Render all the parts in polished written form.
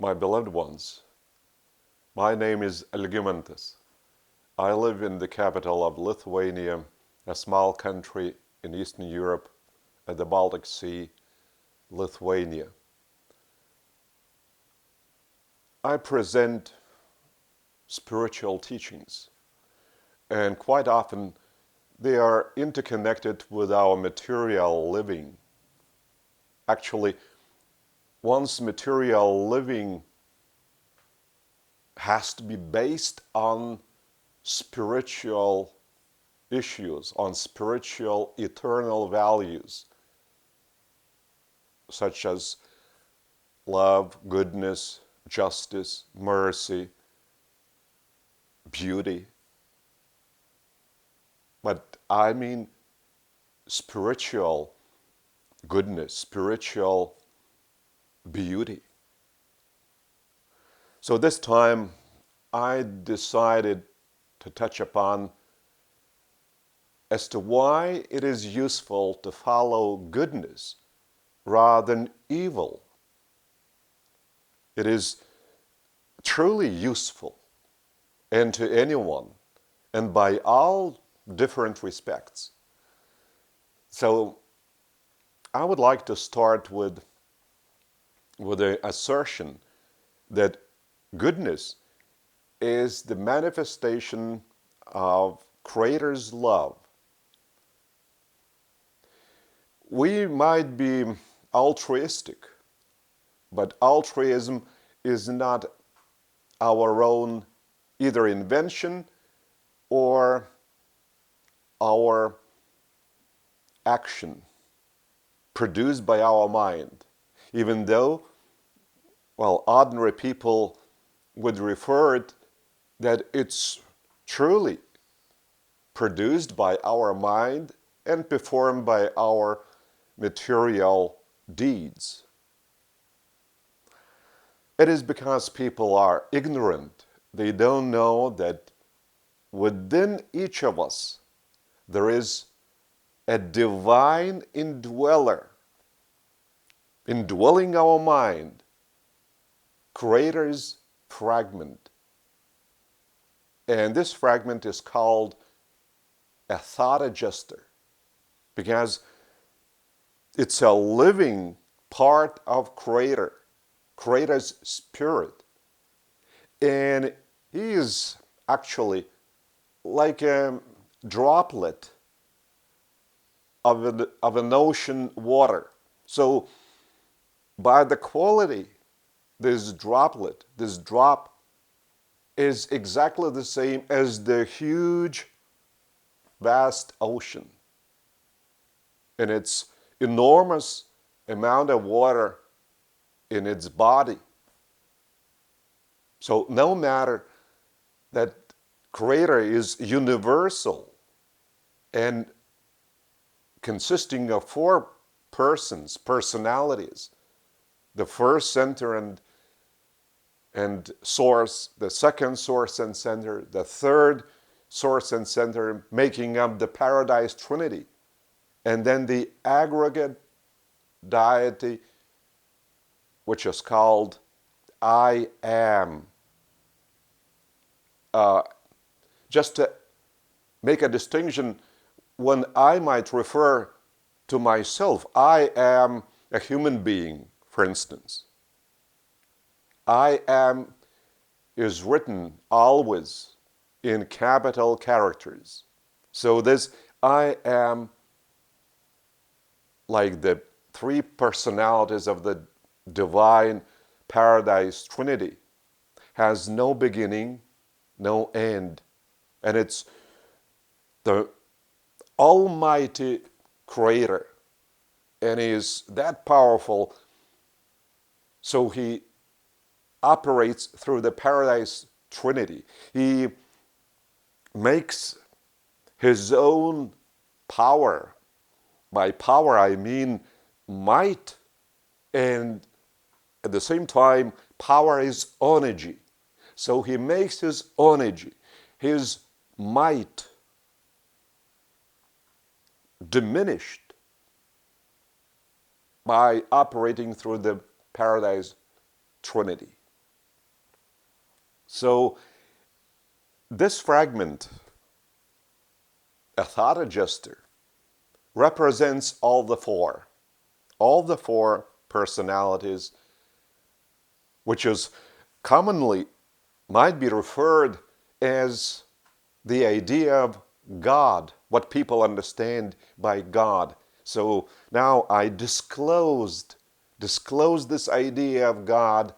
My beloved ones, my name is Algimantas. I live in the capital of Lithuania, a small country in Eastern Europe at the Baltic Sea, Lithuania. I present spiritual teachings, and quite often they are interconnected with our material living. Actually, one's material living has to be based on spiritual issues, on spiritual eternal values, such as love, goodness, justice, mercy, beauty. But I mean spiritual goodness, spiritual beauty. So this time I decided to touch upon as to why it is useful to follow goodness rather than evil. It is truly useful, and to anyone, and by all different respects. So I would like to start with the assertion that goodness is the manifestation of Creator's love. We might be altruistic, but altruism is not our own either invention or our action produced by our mind, even though, well, ordinary people would refer it that it's truly produced by our mind and performed by our material deeds. It is because people are ignorant. They don't know that within each of us there is a divine indweller, indwelling our mind, Creator's fragment. And this fragment is called a thought adjuster because it's a living part of Creator's spirit. And he is actually like a droplet of an ocean water. So by the quality, this droplet, this drop, is exactly the same as the huge, vast ocean. And its enormous amount of water in its body. So no matter that Creator is universal and consisting of four personalities, the first center and source, the second source and center, the third source and center, making up the Paradise Trinity, and then the Aggregate Deity, which is called I Am. Just to make a distinction, when I might refer to myself, I am a human being, for instance. I am is written always in capital characters. So this I am, like the three personalities of the divine Paradise Trinity, has no beginning, no end. And it's the Almighty Creator. And He is that powerful, so He operates through the Paradise Trinity. He makes His own power. By power I mean might, and at the same time power is energy. So He makes His energy, His might, diminished by operating through the Paradise Trinity. So this fragment, a thought adjuster, represents all the four personalities, which is commonly might be referred as the idea of God, what people understand by God. So now I disclosed this idea of God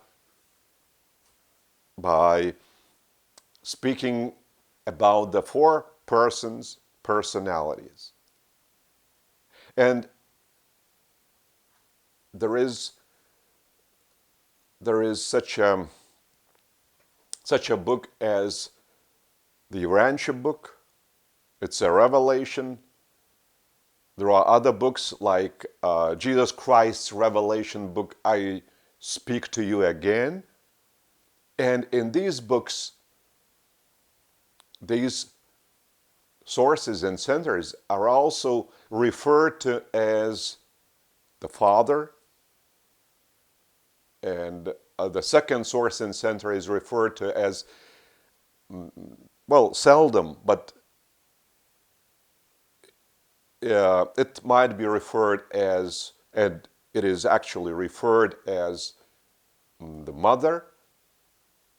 by speaking about the four personalities. And there is such a book as the Rancher book. It's a revelation. There are other books like Jesus Christ's Revelation book, I Speak to You Again. And in these books, these sources and centers are also referred to as the Father, and the second source and center is referred to as, well, seldom, but it might be referred as, and it is actually referred as, the Mother,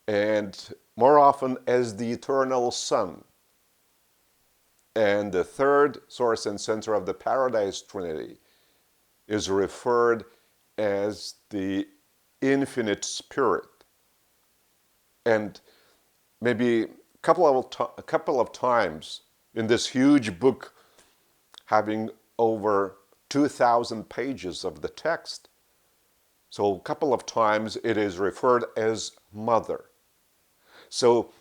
and more often as the Eternal Son. And the third source and center of the Paradise Trinity is referred as the Infinite Spirit. And maybe a couple of times in this huge book, having over 2,000 pages of the text, so a couple of times it is referred as Mother. So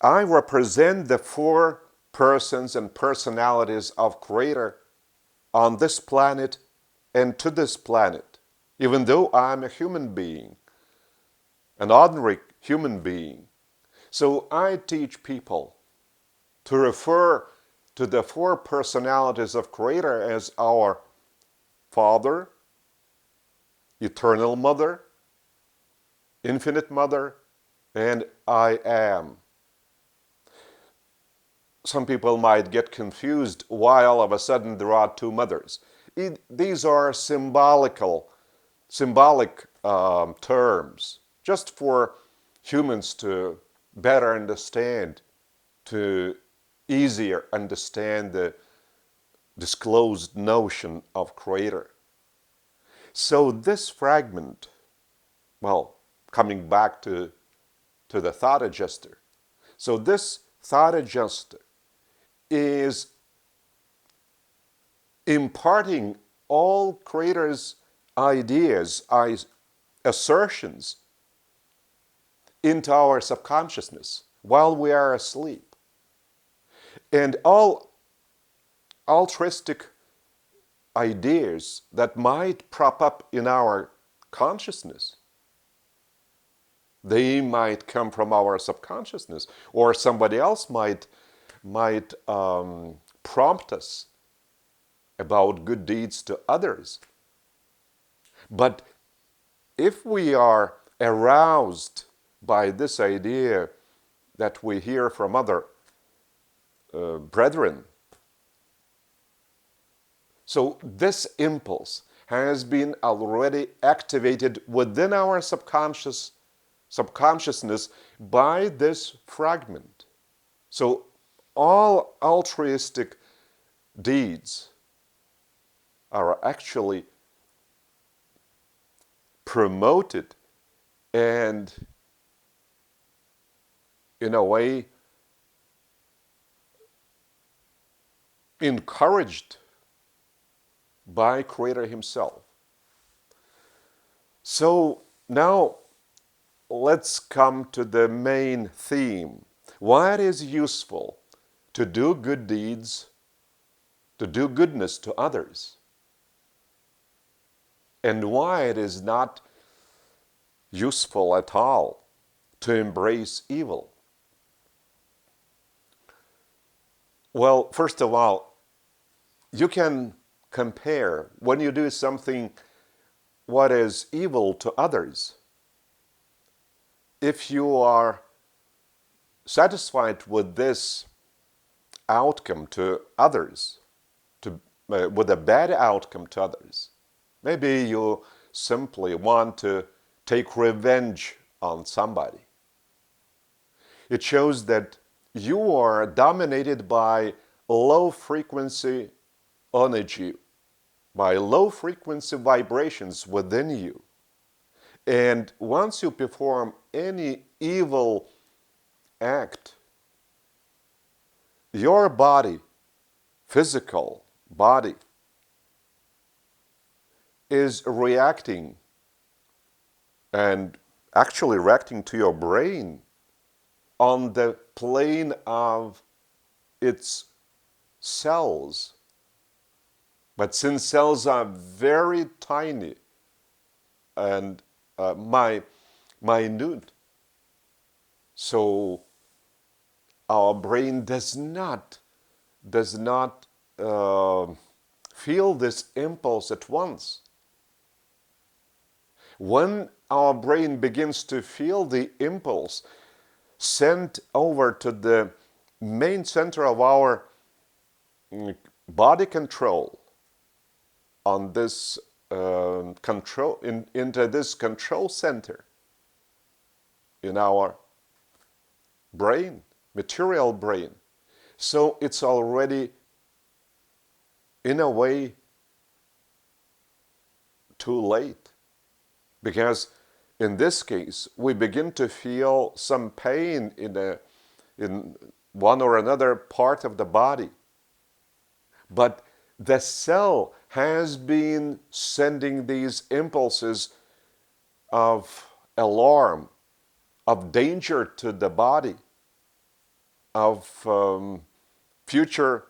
I represent the four persons and personalities of Creator on this planet and to this planet, even though I'm a human being, an ordinary human being. So I teach people to refer to the four personalities of Creator as our Father, Eternal Mother, Infinite Mother, and I Am. Some people might get confused why all of a sudden there are two mothers. These are symbolic terms, just for humans to better understand, to easier understand the disclosed notion of Creator. So this fragment, well, coming back to the thought adjuster. So this thought adjuster is imparting all Creator's ideas, assertions into our subconsciousness while we are asleep. And all altruistic ideas that might prop up in our consciousness, they might come from our subconsciousness, or somebody else might prompt us about good deeds to others. But if we are aroused by this idea that we hear from other brethren, so this impulse has been already activated within our subconsciousness by this fragment. So all altruistic deeds are actually promoted and, in a way, encouraged by Creator Himself. So now let's come to the main theme. Why it is useful to do good deeds, to do goodness to others, and why it is not useful at all to embrace evil. Well, first of all, you can compare when you do something what is evil to others. If you are satisfied with this outcome to others, with a bad outcome to others. Maybe you simply want to take revenge on somebody. It shows that you are dominated by low frequency energy, by low frequency vibrations within you. And once you perform any evil act, your body, physical body, is reacting, and actually reacting to your brain on the plane of its cells. But since cells are very tiny and minute, so our brain does not feel this impulse at once. When our brain begins to feel the impulse sent over to the main center of our body control, on this into this control center in our brain, material brain, so it's already in a way too late. Because in this case, we begin to feel some pain in one or another part of the body. But the cell has been sending these impulses of alarm, of danger to the body, of future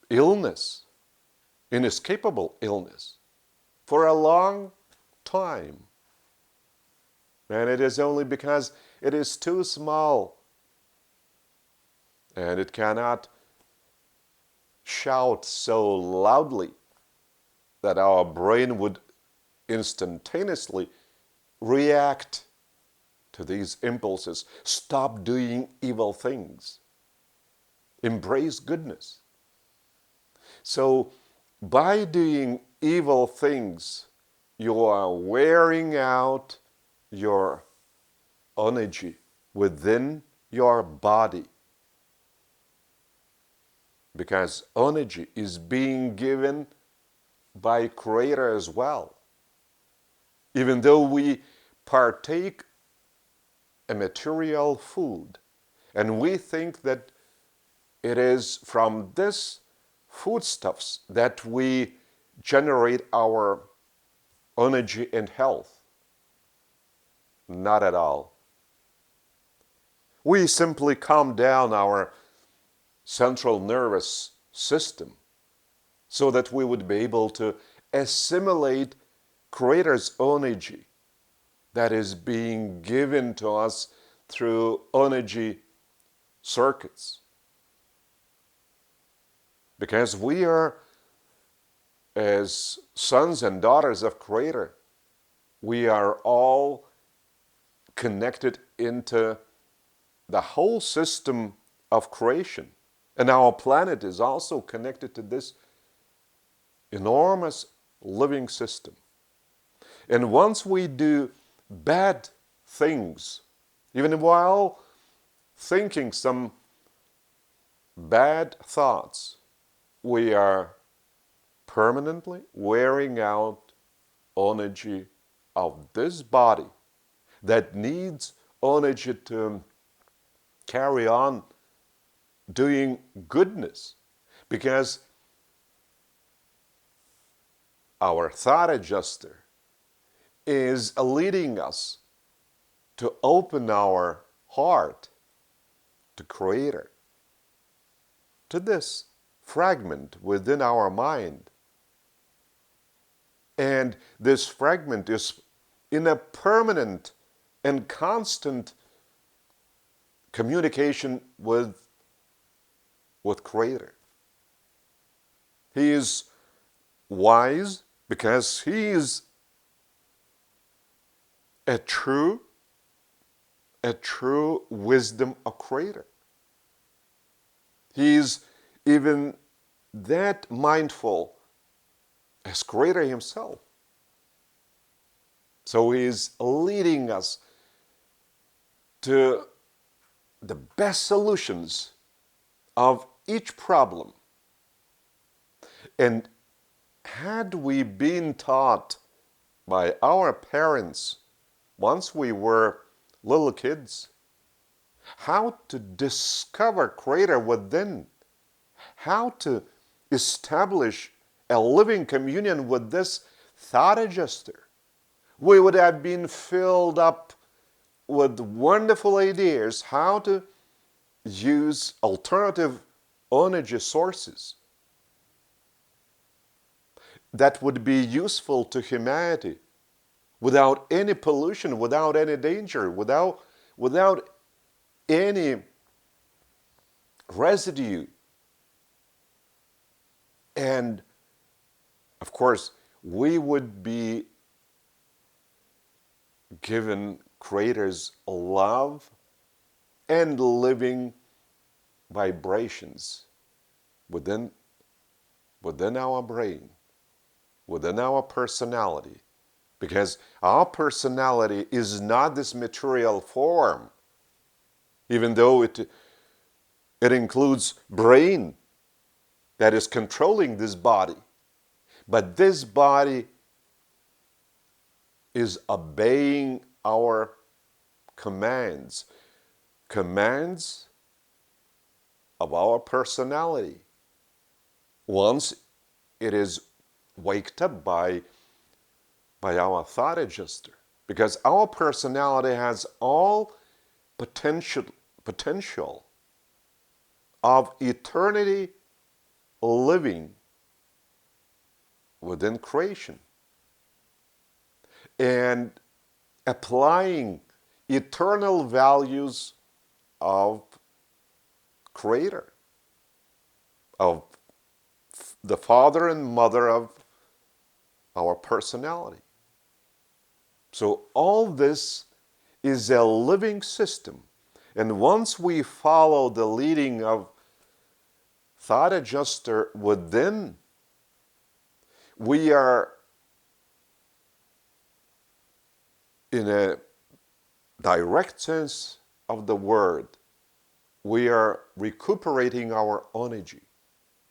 illness, inescapable illness, for a long time. And it is only because it is too small and it cannot shout so loudly that our brain would instantaneously react to these impulses. Stop doing evil things. Embrace goodness. So by doing evil things, you are wearing out your energy within your body. Because energy is being given by Creator as well. Even though we partake a material food, and we think that it is from this foodstuffs that we generate our energy and health. Not at all. We simply calm down our central nervous system so that we would be able to assimilate Creator's energy that is being given to us through energy circuits. Because we are, as sons and daughters of Creator, we are all connected into the whole system of creation. And our planet is also connected to this enormous living system. And once we do bad things, even while thinking some bad thoughts, we are permanently wearing out energy of this body that needs energy to carry on doing goodness, because our thought adjuster is leading us to open our heart to Creator, to this fragment within our mind. And this fragment is in a permanent and constant communication with Creator. He is wise because He is a true a true wisdom of Creator. He is even that mindful as Creator Himself. So He is leading us to the best solutions of each problem. And had we been taught by our parents once we were little kids how to discover Creator within, how to establish a living communion with this thought adjuster, we would have been filled up with wonderful ideas how to use alternative energy sources that would be useful to humanity without any pollution, without any danger, without any residue. And of course, we would be given Creator's love and living vibrations within our brain, within our personality. Because our personality is not this material form, even though it includes brain that is controlling this body. But this body is obeying our commands of our personality. Once it is waked up by our thought adjuster, because our personality has all potential of eternity living within creation and applying eternal values of Creator, of the father and mother of our personality. So all this is a living system. And once we follow the leading of thought adjuster within, we are in a direct sense of the word, we are recuperating our energy.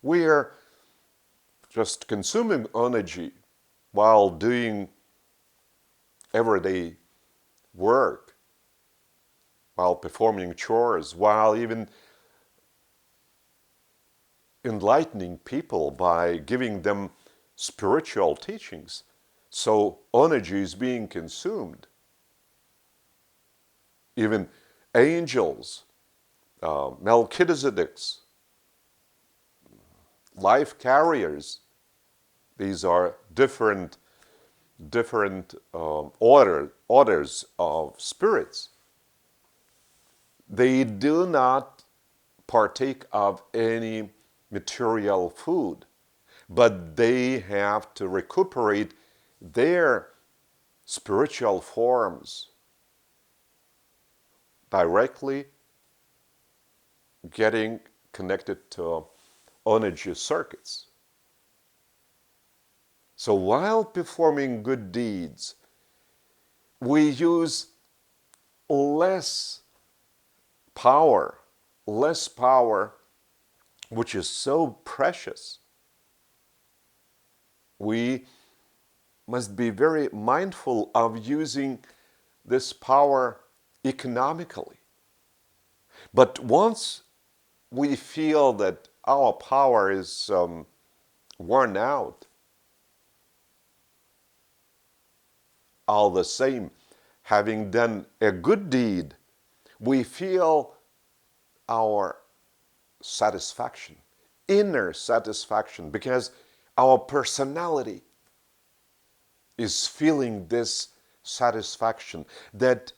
We are just consuming energy while doing everyday work, while performing chores, while even enlightening people by giving them spiritual teachings. So energy is being consumed. Even angels, Melchizedeks, life carriers, these are different orders of spirits. They do not partake of any material food, but they have to recuperate their spiritual forms directly getting connected to energy circuits. So while performing good deeds, we use less power, which is so precious. We must be very mindful of using this power economically. But once we feel that our power is worn out, all the same, having done a good deed, we feel our satisfaction, inner satisfaction, because our personality is feeling this satisfaction that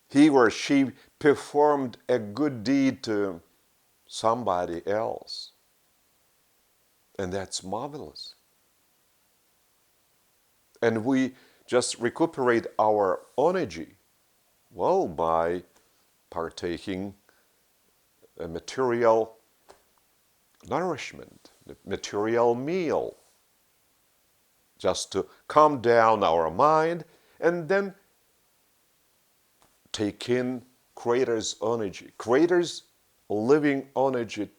he or she performed a good deed to somebody else. And that's marvelous. And we just recuperate our energy Well, by partaking a material nourishment, a material meal, just to calm down our mind and then take in Creator's energy, Creator's living energy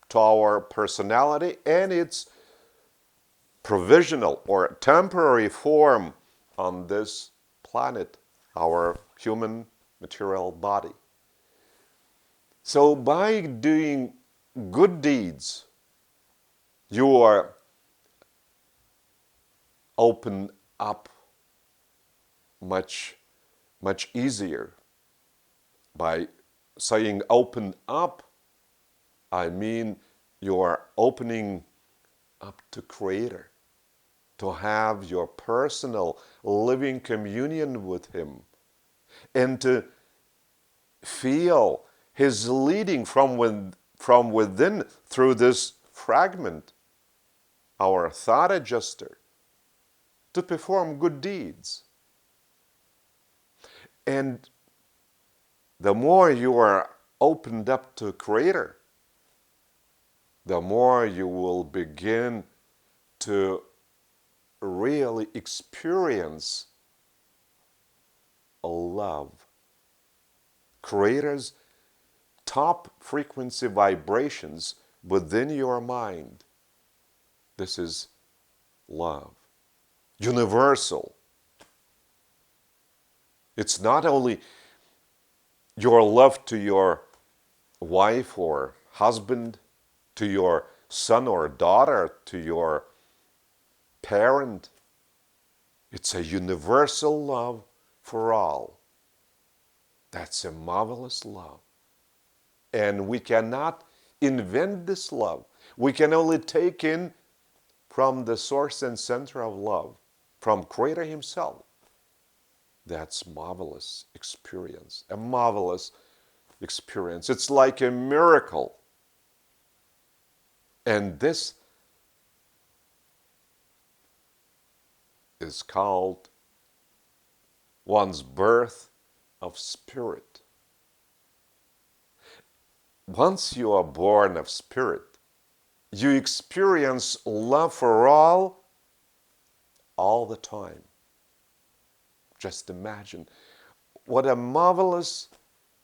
to our personality and its provisional or temporary form on this planet, our human material body. So by doing good deeds, you are open up much, much easier. By saying open up, I mean you are opening up to Creator, to have your personal living communion with Him, and to feel His leading from within through this fragment, our thought adjuster, to perform good deeds. And the more you are opened up to Creator, the more you will begin to really experience love. Creator's top frequency vibrations within your mind. This is love. Universal. It's not only your love to your wife or husband, to your son or daughter, to your parent. It's a universal love for all. That's a marvelous love. And we cannot invent this love. We can only take in from the source and center of love, from Creator Himself. That's marvelous experience, a marvelous experience. It's like a miracle. And this is called one's birth of spirit. Once you are born of spirit, you experience love for all the time. Just imagine what a marvelous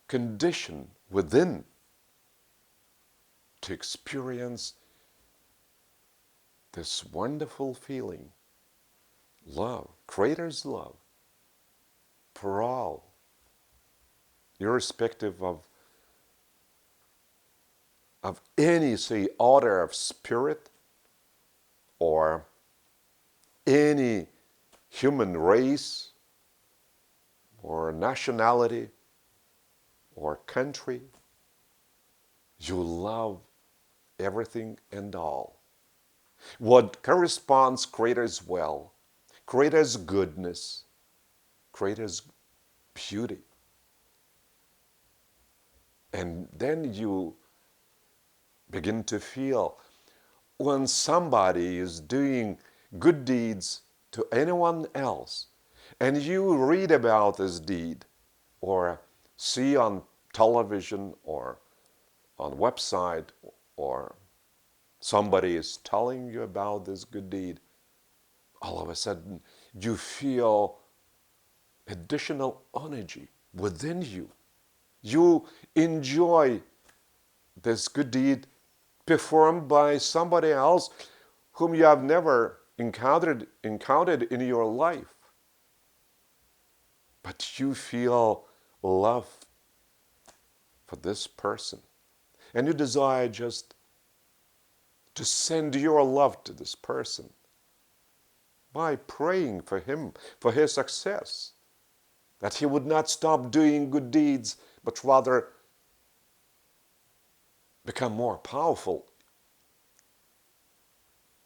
condition within to experience this wonderful feeling. Love, Creator's love for all, irrespective of any, say, order of spirit or any human race or nationality or country. You love everything and all. What corresponds Creator's well, Creator's goodness, Creator's beauty. And then you begin to feel when somebody is doing good deeds to anyone else, and you read about this deed or see on television or on website or somebody is telling you about this good deed, all of a sudden you feel additional energy within you. You enjoy this good deed performed by somebody else whom you have never encountered in your life. But you feel love for this person. And you desire just to send your love to this person by praying for him, for his success, that he would not stop doing good deeds, but rather become more powerful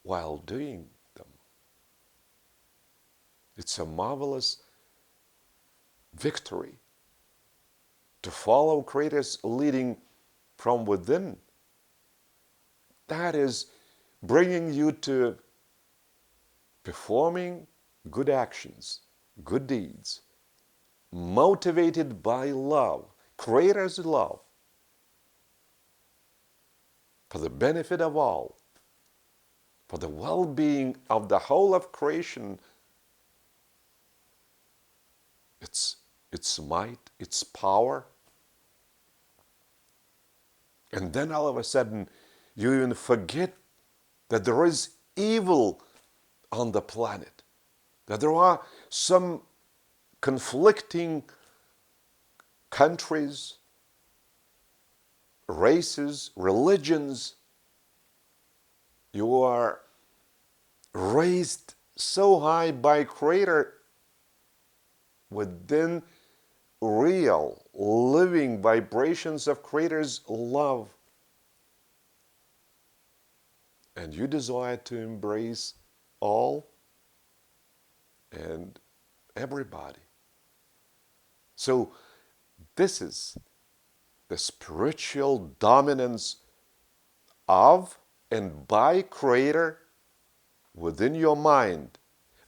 while doing them. It's a marvelous victory to follow Creator's leading from within. That is bringing you to performing good actions, good deeds, motivated by love, Creator's love, for the benefit of all, for the well-being of the whole of creation, its might, its power. And then all of a sudden, you even forget that there is evil on the planet, that there are some conflicting countries, races, religions. You are raised so high by Creator within real, living vibrations of Creator's love. And you desire to embrace all and everybody. So this is the spiritual dominance of and by Creator within your mind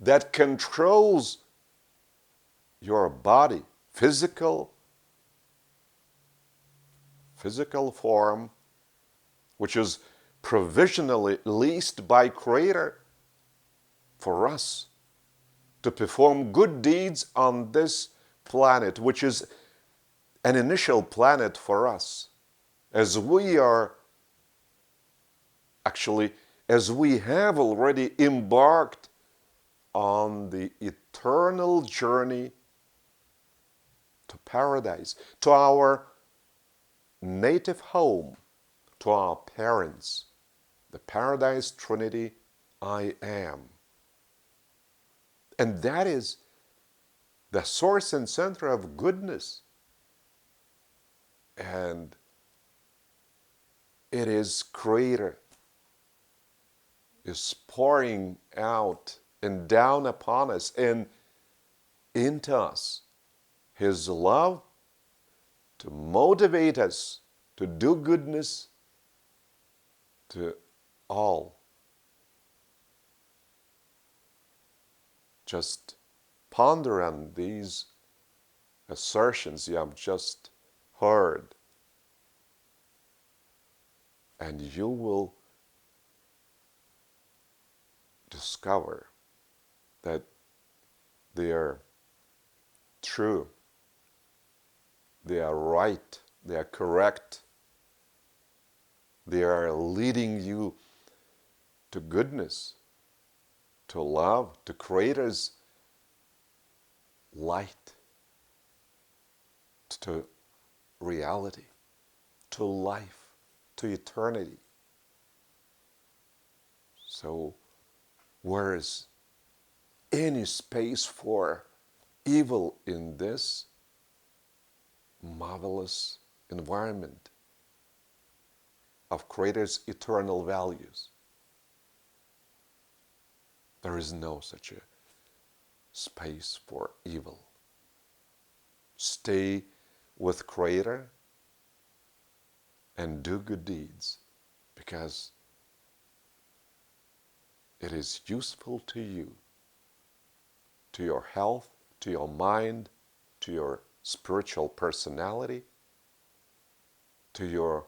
that controls your body, physical form, which is provisionally leased by Creator for us to perform good deeds on this planet, which is an initial planet for us, as we are actually, as we have already embarked on the eternal journey to paradise, to our native home, to our parents, the Paradise Trinity, I am. And that is the source and center of goodness. And it is Creator is pouring out and down upon us and into us His love to motivate us to do goodness to all. Just ponder on these assertions you have just heard, and you will discover that they are true, they are right, they are correct, they are leading you to goodness, to love, to Creator's light, to reality, to life, to eternity. So, where is any space for evil in this marvelous environment of Creator's eternal values? There is no such a space for evil. Stay with Creator and do good deeds, because it is useful to you, to your health, to your mind, to your spiritual personality, to your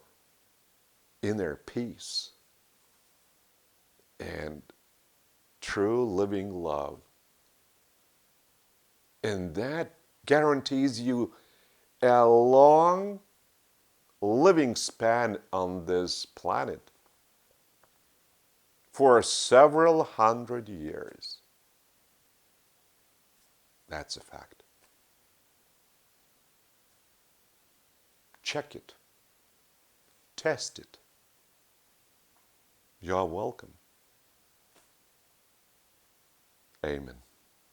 inner peace and true living love. And that guarantees you a long living span on this planet for several hundred years. That's a fact. Check it. Test it. You're welcome. Amen.